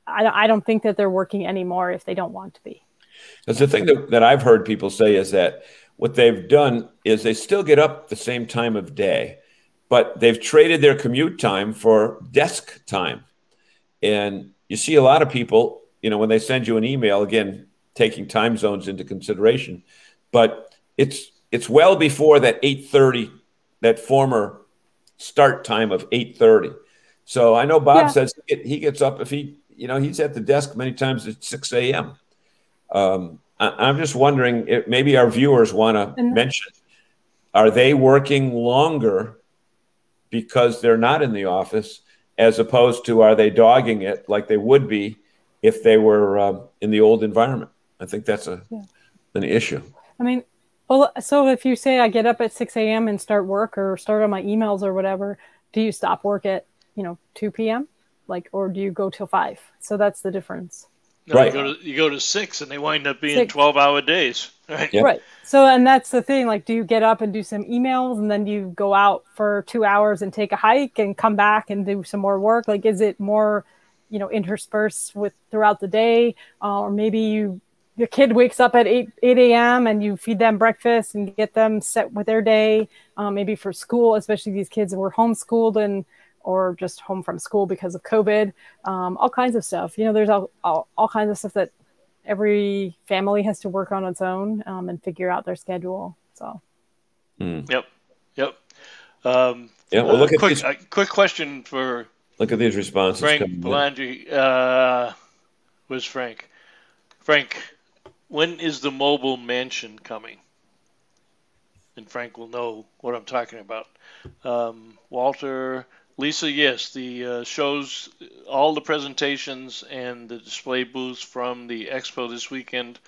I don't think that they're working anymore if they don't want to be. Because the thing that I've heard people say is that what they've done is they still get up the same time of day, but they've traded their commute time for desk time. And you see a lot of people, when they send you an email, again, taking time zones into consideration, but it's well before that 8:30, that former start time of 8:30. So I know Bob says he gets up if he's at the desk many times at 6 a.m. I'm just wondering if maybe our viewers want to mention, are they working longer because they're not in the office, as opposed to are they dogging it like they would be if they were in the old environment? I think that's an issue. I mean, so if you say I get up at 6 a.m. and start work or start on my emails or whatever, do you stop work at 2 p.m. or do you go till 5? So that's the difference. No, right. You go to 6 and they wind up being 12-hour days. Right. Yep. Right. So, and that's the thing, do you get up and do some emails and then you go out for 2 hours and take a hike and come back and do some more work? Is it more, interspersed throughout the day? Or maybe you your kid wakes up at 8 a.m. and you feed them breakfast and get them set with their day, maybe for school, especially these kids that were homeschooled or just home from school because of COVID, all kinds of stuff. There's all kinds of stuff that every family has to work on its own and figure out their schedule. So. Yep. Well, look at these. Quick question for. Look at these responses. Frank Belandri. Was Frank? Frank, when is the mobile mansion coming? And Frank will know what I'm talking about. Walter, Lisa, yes, the shows, all the presentations and the display booths from the expo this weekend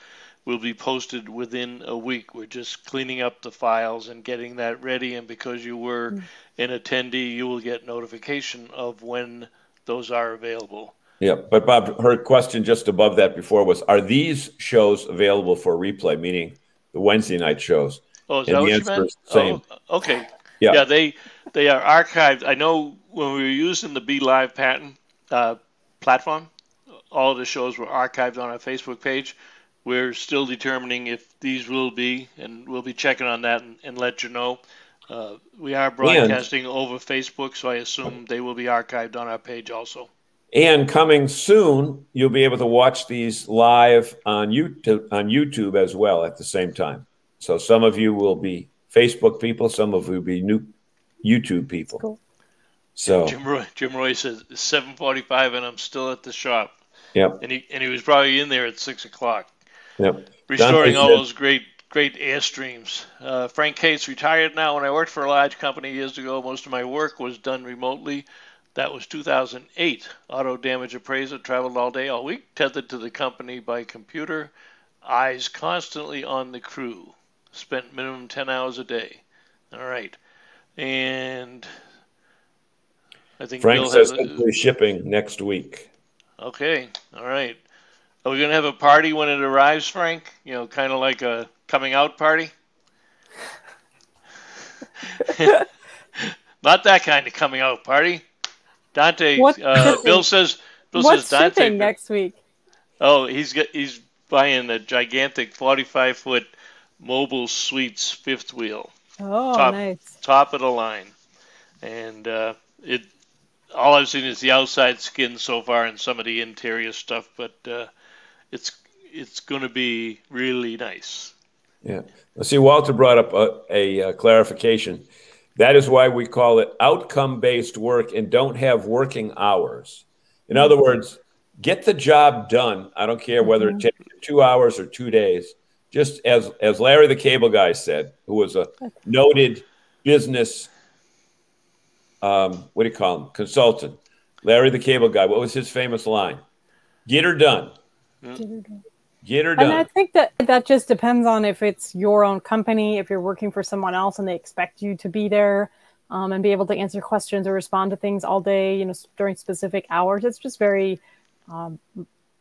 will be posted within a week. We're just cleaning up the files and getting that ready. And because you were an attendee, you will get notification of when those are available. Yeah, but Bob, her question just above that before was, are these shows available for replay, meaning the Wednesday night shows? Oh, is that what you meant? Same. Oh, okay. Yeah, they are archived. I know when we were using the Be Live patent platform, all of the shows were archived on our Facebook page. We're still determining if these will be, and we'll be checking on that and let you know. We are broadcasting over Facebook, so I assume they will be archived on our page also. And coming soon, you'll be able to watch these live on YouTube as well at the same time. So some of you will be Facebook people, some of you will be new YouTube people. Cool. So Jim Roy says it's 7:45 and I'm still at the shop. Yep. And he was probably in there at 6 o'clock. Yep. Restoring all those great Airstreams. Frank Cates retired now. When I worked for a large company years ago, most of my work was done remotely. That was 2008. Auto damage appraiser, traveled all day, all week, tethered to the company by computer, eyes constantly on the crew. Spent minimum 10 hours a day. All right. And I think Frank Bill says has shipping next week. Okay. All right. Are we going to have a party when it arrives, Frank? Kind of like a coming out party? Not that kind of coming out party. Dante, Bill says what's Dante shipping next week? Oh, he's buying a gigantic 45-foot mobile suites fifth wheel. Oh, nice. Top of the line. And all I've seen is the outside skin so far and some of the interior stuff, but it's going to be really nice. Yeah. Let's see, Walter brought up a clarification. That is why we call it outcome-based work and don't have working hours. In other words, get the job done. I don't care whether it takes 2 hours or 2 days. Just as Larry the Cable Guy said, who was a noted business, consultant. Larry the Cable Guy, what was his famous line? Get her done. Get her done. And I think that just depends on if it's your own company, if you're working for someone else and they expect you to be there and be able to answer questions or respond to things all day, during specific hours. It's just very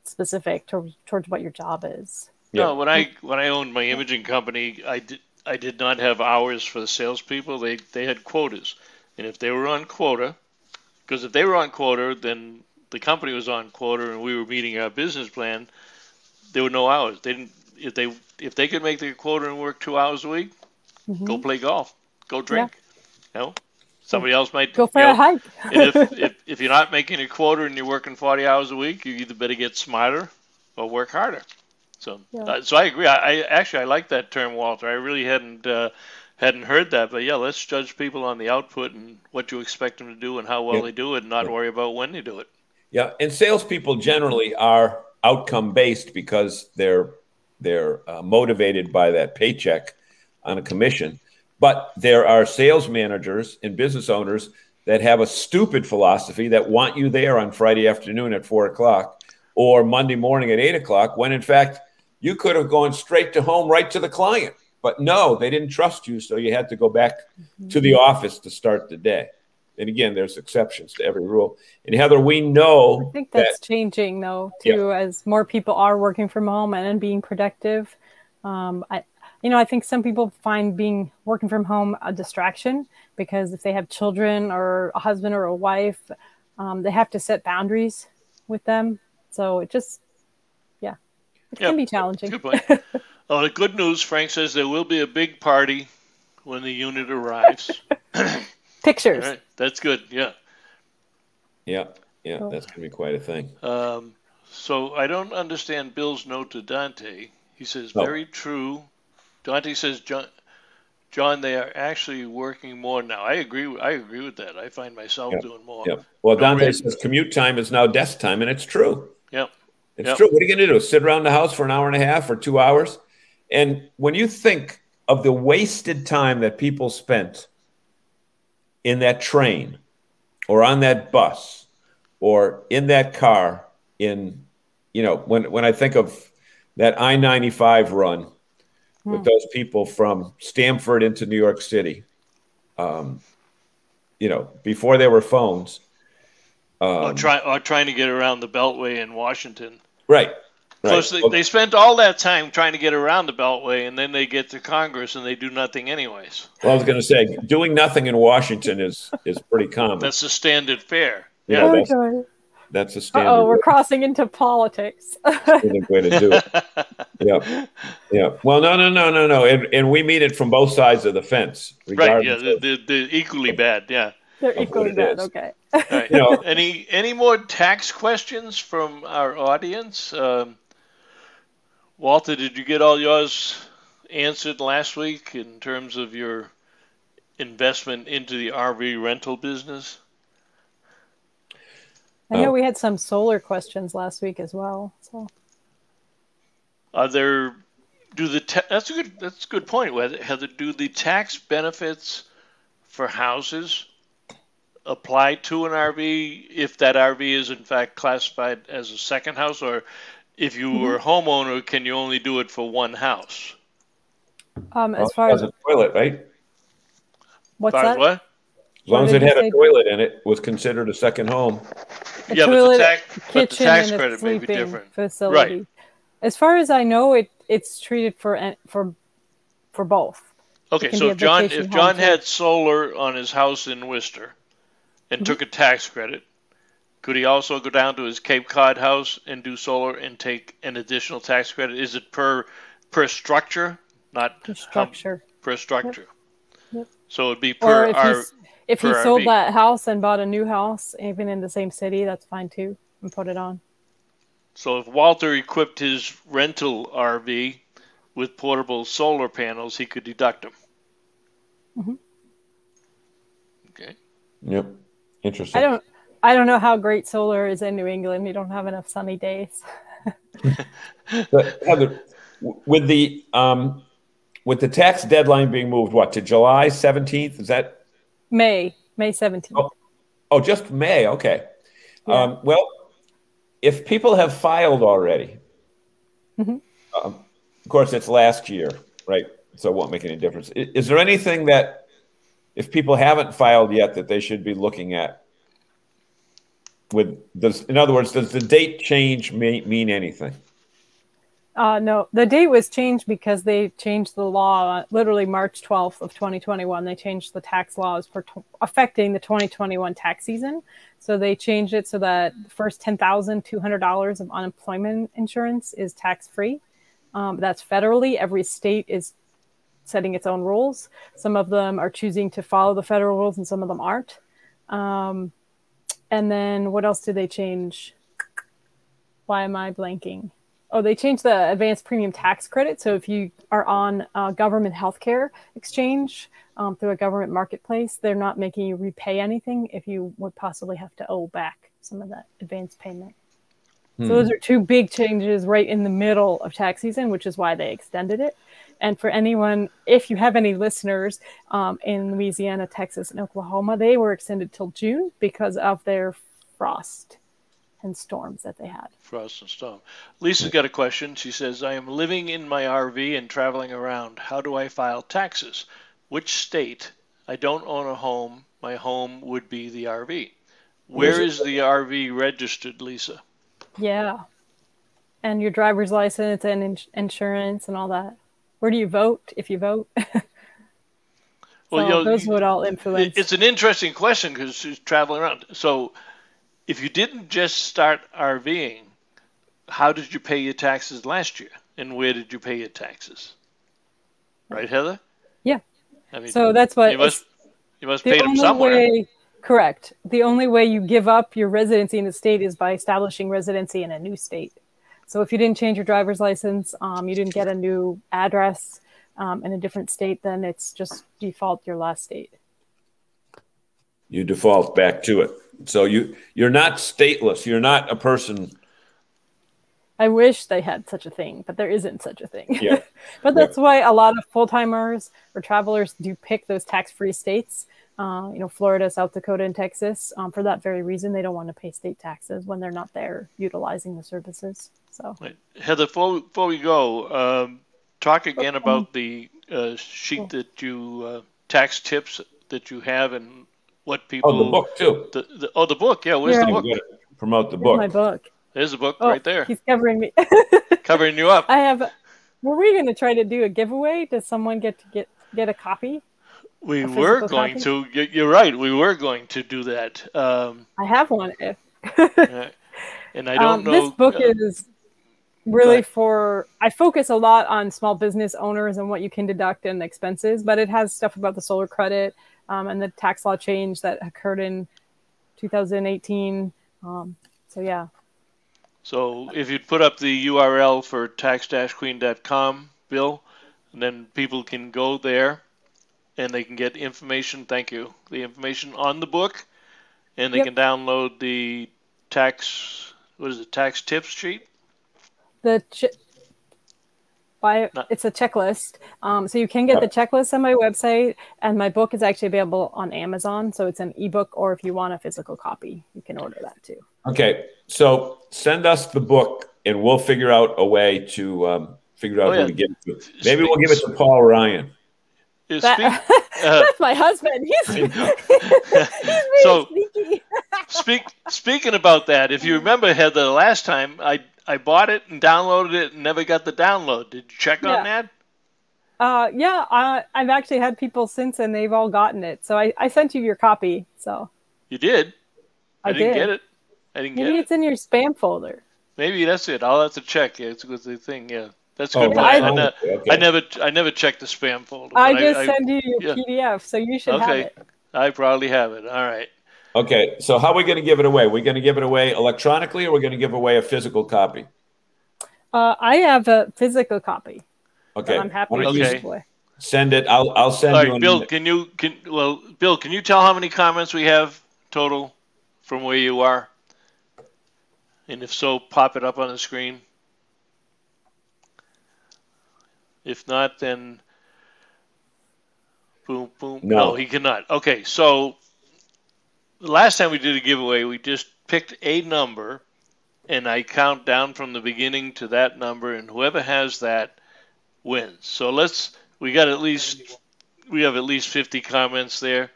specific towards what your job is. Yeah. No, when I owned my imaging company, I did not have hours for the salespeople. They had quotas, and if they were on quota, because if they were on quota, then the company was on quota, and we were meeting our business plan. There were no hours. They didn't. If they could make their quota and work 2 hours a week, go play golf, go drink. Yeah. Somebody else might go for a hike. if you're not making a quota and you're working 40 hours a week, you either better get smarter or work harder. So, so I agree. I like that term, Walter. I really hadn't heard that, but yeah, let's judge people on the output and what you expect them to do and how well they do it, and not worry about when they do it. Yeah, and salespeople generally are outcome-based because they're motivated by that paycheck on a commission. But there are sales managers and business owners that have a stupid philosophy that want you there on Friday afternoon at 4 o'clock or Monday morning at 8 o'clock, when in fact you could have gone straight to home, right to the client. But no, they didn't trust you, so you had to go back to the office to start the day. And again, there's exceptions to every rule. And Heather, we know I think that's changing, though, too, as more people are working from home and being productive. I think some people find working from home a distraction, because if they have children or a husband or a wife, they have to set boundaries with them. So it just, It can be challenging. Good point. Oh, the good news, Frank says there will be a big party when the unit arrives. Pictures. All right. That's good. Yeah. Yeah. That's going to be quite a thing. So I don't understand Bill's note to Dante. He says, very true. Dante says, John, they are actually working more now. I agree with that. I find myself doing more. Yeah. Well, Dante says commute time is now desk time, and it's true. Yep. It's true. What are you going to do? Sit around the house for an hour and a half or 2 hours? And when you think of the wasted time that people spent in that train or on that bus or in that car, when I think of that I-95 run with those people from Stamford into New York City, before there were phones. Or trying to get around the Beltway in Washington. Right. Plus, they spent all that time trying to get around the Beltway, and then they get to Congress and they do nothing anyways. Well, I was going to say, doing nothing in Washington is pretty common. That's the standard fare. Yeah, that's a standard. Oh, we're crossing into politics. That's the way to do it. Yeah. Well, no. And we mean it from both sides of the fence. Right, yeah, they're equally bad, yeah. They're equally bad, okay. Right. Any more tax questions from our audience? Walter, did you get all yours answered last week in terms of your investment into the RV rental business? I know we had some solar questions last week as well. So, that's a good point. Do the tax benefits for houses apply to an RV if that RV is in fact classified as a second house, or if you were a homeowner, can you only do it for one house? As far as a toilet, right? What's that? What? As long as it had a toilet in it, it was considered a second home. A toilet, but the tax and credit may be different. Facility. Right. As far as I know, it's treated for both. Okay, so if John had solar on his house in Worcester and took a tax credit, could he also go down to his Cape Cod house and do solar and take an additional tax credit? Is it per structure, not per structure? Per structure. Yep. So it'd be per if he sold RV. that house and bought a new house, even in the same city, that's fine too, and put it on. So if Walter equipped his rental RV with portable solar panels, he could deduct them. Mm-hmm. Okay. Yep. Interesting. I don't know how great solar is in New England. We don't have enough sunny days. But Heather, with the tax deadline being moved, to July 17th? Is that May 17th? Oh, just May. Okay. Yeah. Well, if people have filed already, of course, it's last year, right? So it won't make any difference. Is there anything that, if people haven't filed yet, that they should be looking at? In other words, does the date change mean anything? No, the date was changed because they changed the law literally March 12th of 2021. They changed the tax laws for affecting the 2021 tax season. So they changed it so that the first $10,200 of unemployment insurance is tax-free. That's federally. Every state is setting its own rules. Some of them are choosing to follow the federal rules and some of them aren't. And then what else did they change? Why am I blanking? Oh, they changed the advanced premium tax credit. So if you are on a government healthcare exchange through a government marketplace, they're not making you repay anything if you would possibly have to owe back some of that advance payment. So those are two big changes right in the middle of tax season, which is why they extended it. And for anyone, if you have any listeners in Louisiana, Texas, and Oklahoma, they were extended till June because of their frost and storms that they had. Frost and storm. Lisa's got a question. She says, I am living in my RV and traveling around. How do I file taxes? Which state? I don't own a home. My home would be the RV. Where is the RV registered, Lisa? Yeah. And your driver's license and insurance and all that. Where do you vote if you vote? Well, those would all influence. It's an interesting question because she's traveling around. So if you didn't just start RVing, how did you pay your taxes last year, and where did you pay your taxes? Right, Heather? Yeah. I mean, So that's what you must pay the them only somewhere. way. Correct. The only way you give up your residency in the state is by establishing residency in a new state. So if you didn't change your driver's license, you didn't get a new address in a different state, then it's just default your last state. You default back to it. So you're not stateless. You're not a person. I wish they had such a thing, but there isn't such a thing. Yeah. But that's why a lot of full-timers or travelers do pick those tax-free states. Florida, South Dakota, and Texas. For that very reason, they don't want to pay state taxes when they're not there utilizing the services. So, Wait, Heather, before we go, talk again about the sheet that you tax tips that you have and what people. Oh, the book too. The book. Yeah, where's the book? Promote the here's book. my book. There's the book right there. He's covering me. Covering you up. I have. Were we going to try to do a giveaway? Does someone get a copy? We were going to. You're right. We were going to do that. I have one. And I don't know. This book is really for. I focus a lot on small business owners and what you can deduct and expenses, but it has stuff about the solar credit and the tax law change that occurred in 2018. So yeah. So if you'd put up the URL for tax-queen.com, Bill, and then people can go there and they can get information. Thank you. The information on the book, and they can download the tax tips sheet? It's a checklist. So you can get the checklist on my website, and my book is actually available on Amazon. So it's an ebook, or if you want a physical copy, you can order that too. Okay, so send us the book, and we'll figure out a way to figure out who to give it to. Maybe we'll give it to Paul Ryan. That's my husband. He's so sneaky. Speaking about that, if you remember, Heather, the last time I bought it and downloaded it and never got the download. Did you check on that? I've actually had people since, and they've all gotten it. So I sent you your copy. So you did? I didn't did. Get it. I didn't get it. Maybe it's in your spam folder. Maybe that's it. I'll have to check. Yeah, it's a good thing. Yeah, that's a good. Okay. I never checked the spam folder. I just send you your PDF, so you should have it. I probably have it. All right. Okay, so how are we going to give it away? We're going to give it away electronically, or we're going to give away a physical copy? I have a physical copy. Okay. I'm happy to give it away. Send it. I'll send you. Bill, Bill, can you tell how many comments we have total from where you are? And if so, pop it up on the screen. If not, then boom, boom. No, he cannot. Okay, so the last time we did a giveaway, we just picked a number, and I count down from the beginning to that number, and whoever has that wins. So we have at least 50 comments there.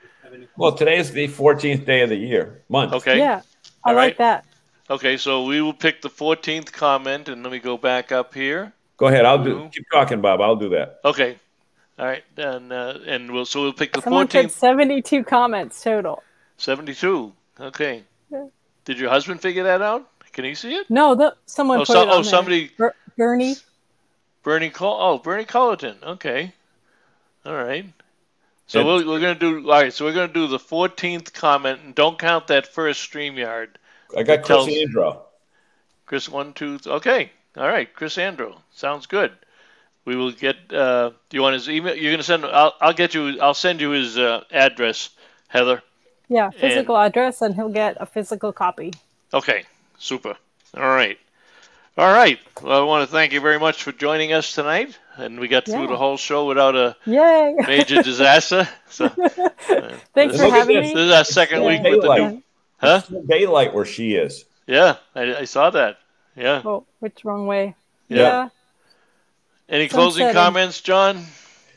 Well, today is the 14th day of the month. Okay. Yeah, I like that. Okay, so we will pick the 14th comment, and let me go back up here. Go ahead. Keep talking, Bob. I'll do that. Okay. All right, and we'll pick the Someone 14th. said 72 comments total. 72. Okay. Yeah. Did your husband figure that out? Can he see it? No, someone put it on somebody. Bernie. Bernie Cullerton. Okay. All right. So we're gonna do. All right. So we're gonna do the 14th comment, and don't count that first StreamYard. I got Chris Andro. Chris 1, 2. Okay. All right. Chris Andro. Sounds good. We will get. Do you want his email? You're gonna send. I'll send you his address, Heather. Yeah, physical address, and he'll get a physical copy. Okay. Super. All right. All right. Well, I want to thank you very much for joining us tonight, and we got through the whole show without a major disaster. So, thanks for having me. This is our second week with the new. Huh? Daylight where she is. Yeah, I saw that. Yeah. Oh, which wrong way? Yeah. Any closing comments, John?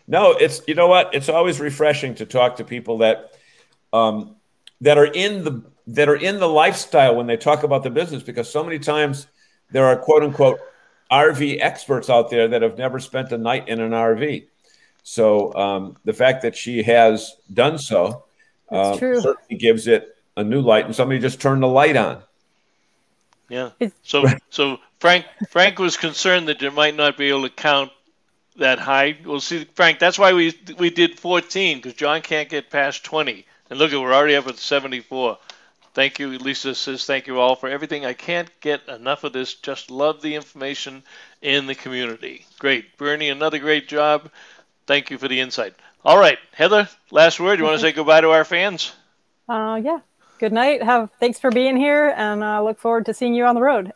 No, you know what? It's always refreshing to talk to people that are in the lifestyle when they talk about the business, because so many times there are quote unquote RV experts out there that have never spent a night in an RV. So the fact that she has done so certainly gives it a new light, and somebody just turned the light on. Yeah. So Frank was concerned that you might not be able to count that high. Well, see, Frank, that's why we did 14, because John can't get past 20. And look, we're already up at 74. Thank you. Lisa says, thank you all for everything. I can't get enough of this. Just love the information in the community. Great. Bernie, another great job. Thank you for the insight. All right. Heather, last word. You want to say goodbye to our fans? Yeah. Good night. Thanks for being here, and I look forward to seeing you on the road.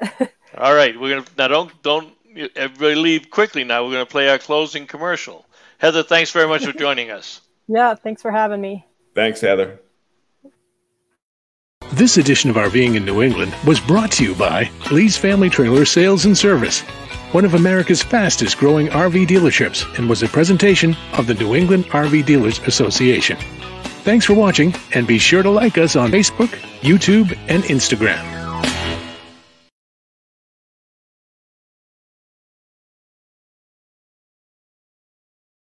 All right. We're gonna now don't everybody leave quickly. Now we're gonna play our closing commercial. Heather, thanks very much for joining us. Yeah. Thanks for having me. Thanks, Heather. This edition of RVing in New England was brought to you by Lee's Family Trailer Sales and Service, one of America's fastest growing RV dealerships, and was a presentation of the New England RV Dealers Association. Thanks for watching, and be sure to like us on Facebook, YouTube, and Instagram.